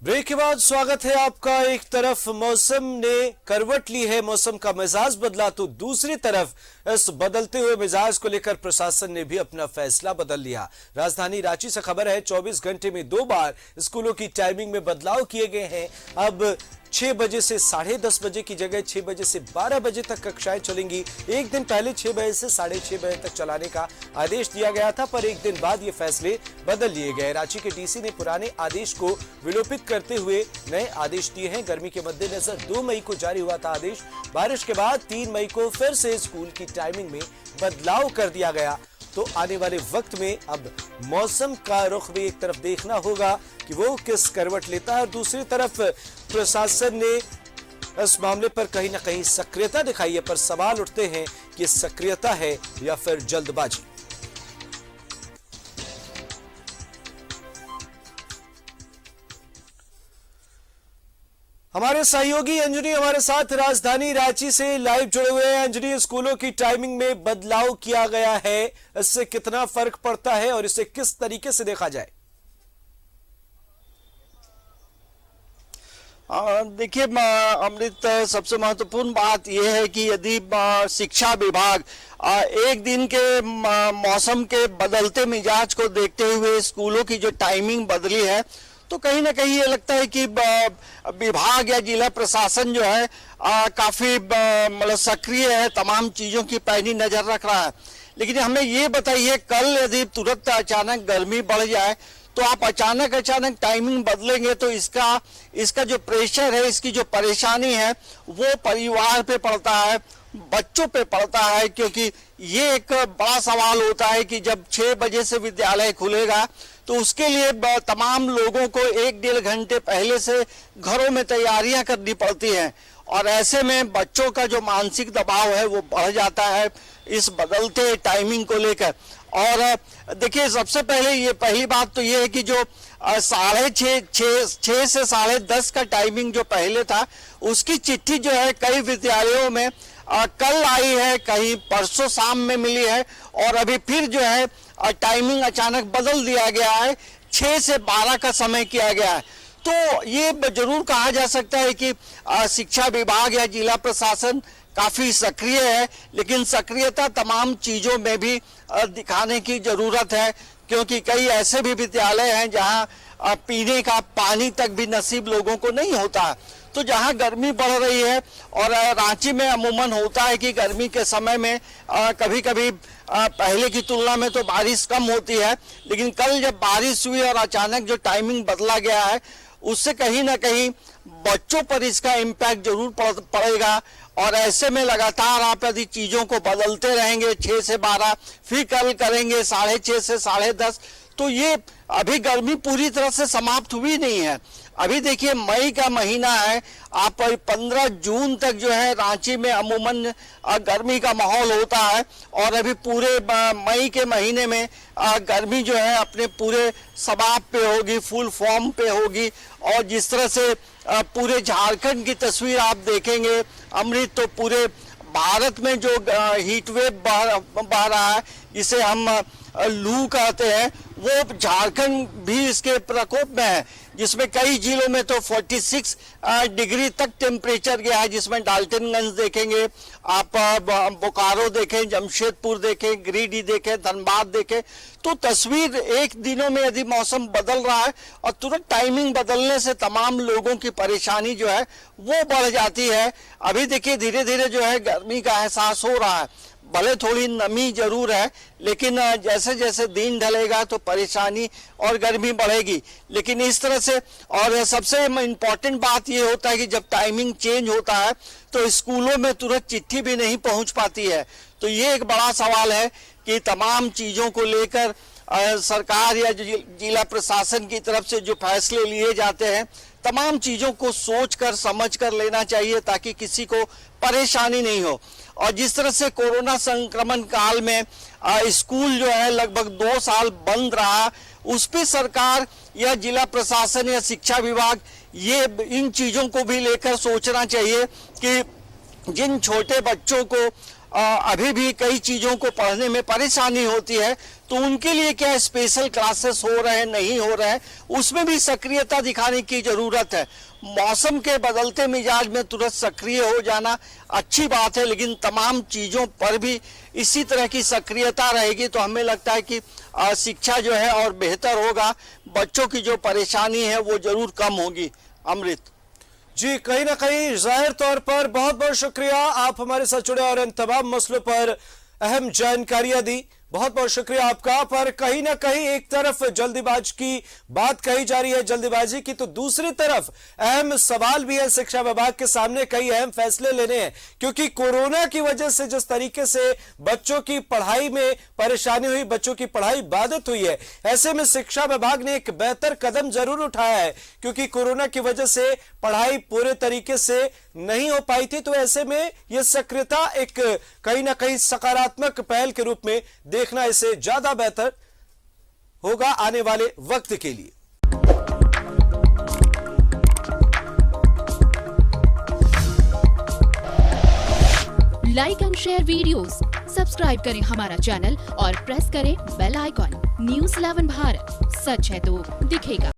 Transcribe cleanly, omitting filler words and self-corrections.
Break के बाद स्वागत है आपका। एक तरफ मौसम ने करवट ली है, मौसम का मिजाज बदला, तो दूसरी तरफ इस बदलते हुए मिजाज को लेकर प्रशासन ने भी अपना फैसला बदल लिया। राजधानी रांची से खबर है 24 घंटे में 2 बार स्कूलों की टाइमिंग में बदलाव किए गए हैं। अब 6 बजे से 10:30 बजे की जगह 6 बजे से 12 बजे तक कक्षाएं चलेंगी। एक दिन पहले 6 बजे से 6:30 बजे तक चलाने का आदेश दिया गया था, पर एक दिन बाद ये फैसले बदल लिए गए। रांची के डीसी ने पुराने आदेश को विलोपित करते हुए नए आदेश दिए हैं। गर्मी के मद्देनजर 2 मई को जारी हुआ था आदेश। बारिश के बाद 3 मई को फिर से स्कूल की टाइमिंग में बदलाव कर दिया गया। तो आने वाले वक्त में अब मौसम का रुख भी एक तरफ देखना होगा कि वो किस करवट लेता है, और दूसरी तरफ प्रशासन ने इस मामले पर कहीं ना कहीं सक्रियता दिखाई है। पर सवाल उठते हैं कि सक्रियता है या फिर जल्दबाजी। हमारे सहयोगी अंजनी हमारे साथ राजधानी रांची से लाइव जुड़े हुए हैं। अंजनी, स्कूलों की टाइमिंग में बदलाव किया गया है, इससे कितना फर्क पड़ता है और इसे किस तरीके से देखा जाए? देखिए अमृत, सबसे महत्वपूर्ण बात यह है कि यदि शिक्षा विभाग एक दिन के मौसम के बदलते मिजाज को देखते हुए स्कूलों की जो टाइमिंग बदली है, तो कहीं ना कहीं ये लगता है कि विभाग या जिला प्रशासन जो है काफी मतलब सक्रिय है, तमाम चीजों की पैनी नजर रख रहा है। लेकिन हमें ये बताइए, कल यदि तुरंत अचानक गर्मी बढ़ जाए तो आप अचानक टाइमिंग बदलेंगे तो इसका जो प्रेशर है, इसकी जो परेशानी है, वो परिवार पे पड़ता है, बच्चों पे पड़ता है। क्योंकि ये एक बड़ा सवाल होता है कि जब 6 बजे से विद्यालय खुलेगा तो उसके लिए तमाम लोगों को 1-1.5 घंटे पहले से घरों में तैयारियां करनी पड़ती हैं, और ऐसे में बच्चों का जो मानसिक दबाव है वो बढ़ जाता है इस बदलते टाइमिंग को लेकर। और देखिए, सबसे पहले ये पहली बात तो ये है कि जो 6:30 से 10:30 का टाइमिंग जो पहले था, उसकी चिट्ठी जो है कई विद्यालयों में कल आई है, कहीं परसों शाम में मिली है, और अभी फिर जो है टाइमिंग अचानक बदल दिया गया है, 6 से 12 का समय किया गया है। तो ये जरूर कहा जा सकता है कि शिक्षा विभाग या जिला प्रशासन काफी सक्रिय है, लेकिन सक्रियता तमाम चीजों में भी दिखाने की जरूरत है। क्योंकि कई ऐसे भी विद्यालय हैं जहां पीने का पानी तक भी नसीब लोगों को नहीं होता। तो जहां गर्मी बढ़ रही है, और रांची में अमूमन होता है कि गर्मी के समय में कभी कभी पहले की तुलना में तो बारिश कम होती है, लेकिन कल जब बारिश हुई और अचानक जो टाइमिंग बदला गया है, उससे कहीं ना कहीं बच्चों पर इसका इम्पैक्ट जरूर पड़ेगा। और ऐसे में लगातार आप यदि चीजों को बदलते रहेंगे, 6 से 12, फिर कल करेंगे 6:30 से 10:30, तो ये अभी गर्मी पूरी तरह से समाप्त हुई नहीं है। अभी देखिए, मई का महीना है, आप 15 जून तक जो है रांची में अमूमन गर्मी का माहौल होता है, और अभी पूरे मई के महीने में गर्मी जो है अपने पूरे शबाब पे होगी, फुल फॉर्म पे होगी। और जिस तरह से पूरे झारखंड की तस्वीर आप देखेंगे अमृत, तो पूरे भारत में जो हीट वेव बह रहा है, जिसे हम लू कहते हैं, वो झारखंड भी इसके प्रकोप में है, जिसमें कई जिलों में तो 46 डिग्री तक टेम्परेचर गया है, जिसमें डाल्टनगंज देखेंगे आप, बोकारो देखें, जमशेदपुर देखें, गिरिडीह देखें, धनबाद देखें। तो तस्वीर एक दिनों में यदि मौसम बदल रहा है और तुरंत टाइमिंग बदलने से तमाम लोगों की परेशानी जो है वो बढ़ जाती है। अभी देखिए, धीरे धीरे जो है गर्मी का एहसास हो रहा है, भले थोड़ी नमी जरूर है, लेकिन जैसे जैसे दिन ढलेगा तो परेशानी और गर्मी बढ़ेगी। लेकिन इस तरह से, और सबसे इम्पोर्टेंट बात ये होता है कि जब टाइमिंग चेंज होता है तो स्कूलों में तुरंत चिट्ठी भी नहीं पहुंच पाती है। तो ये एक बड़ा सवाल है कि तमाम चीजों को लेकर सरकार या जिला प्रशासन की तरफ से जो फैसले लिए जाते हैं, तमाम चीजों को सोचकर समझकर लेना चाहिए, ताकि किसी को परेशानी नहीं हो। और जिस तरह से कोरोना संक्रमण काल में स्कूल जो है लगभग 2 साल बंद रहा, उस पे सरकार या जिला प्रशासन या शिक्षा विभाग ये इन चीजों को भी लेकर सोचना चाहिए कि जिन छोटे बच्चों को अभी भी कई चीज़ों को पढ़ने में परेशानी होती है, तो उनके लिए क्या स्पेशल क्लासेस हो रहे हैं, नहीं हो रहे हैं, उसमें भी सक्रियता दिखाने की ज़रूरत है। मौसम के बदलते मिजाज में तुरंत सक्रिय हो जाना अच्छी बात है, लेकिन तमाम चीज़ों पर भी इसी तरह की सक्रियता रहेगी तो हमें लगता है कि शिक्षा जो है और बेहतर होगा, बच्चों की जो परेशानी है वो ज़रूर कम होगी। अमृत जी, कहीं ना कहीं जाहिर तौर पर बहुत बहुत शुक्रिया, आप हमारे साथ जुड़े और इन तमाम मसलों पर अहम जानकारियां दी। बहुत बहुत शुक्रिया आपका। पर कहीं ना कहीं एक तरफ जल्दीबाज की बात कही जा रही है, जल्दीबाजी की, तो दूसरी तरफ अहम सवाल भी है शिक्षा विभाग के सामने, कई अहम फैसले लेने हैं, क्योंकि कोरोना की वजह से जिस तरीके से बच्चों की पढ़ाई में परेशानी हुई, बच्चों की पढ़ाई बाधित हुई है, ऐसे में शिक्षा विभाग ने एक बेहतर कदम जरूर उठाया है, क्योंकि कोरोना की वजह से पढ़ाई पूरे तरीके से नहीं हो पाई थी। तो ऐसे में यह सक्रियता एक कहीं ना कहीं सकारात्मक पहल के रूप में देखना इसे ज्यादा बेहतर होगा आने वाले वक्त के लिए। Like and share videos, subscribe करें हमारा चैनल और प्रेस करें बेल आइकॉन। न्यूज़ 11 भारत, सच है तो दिखेगा।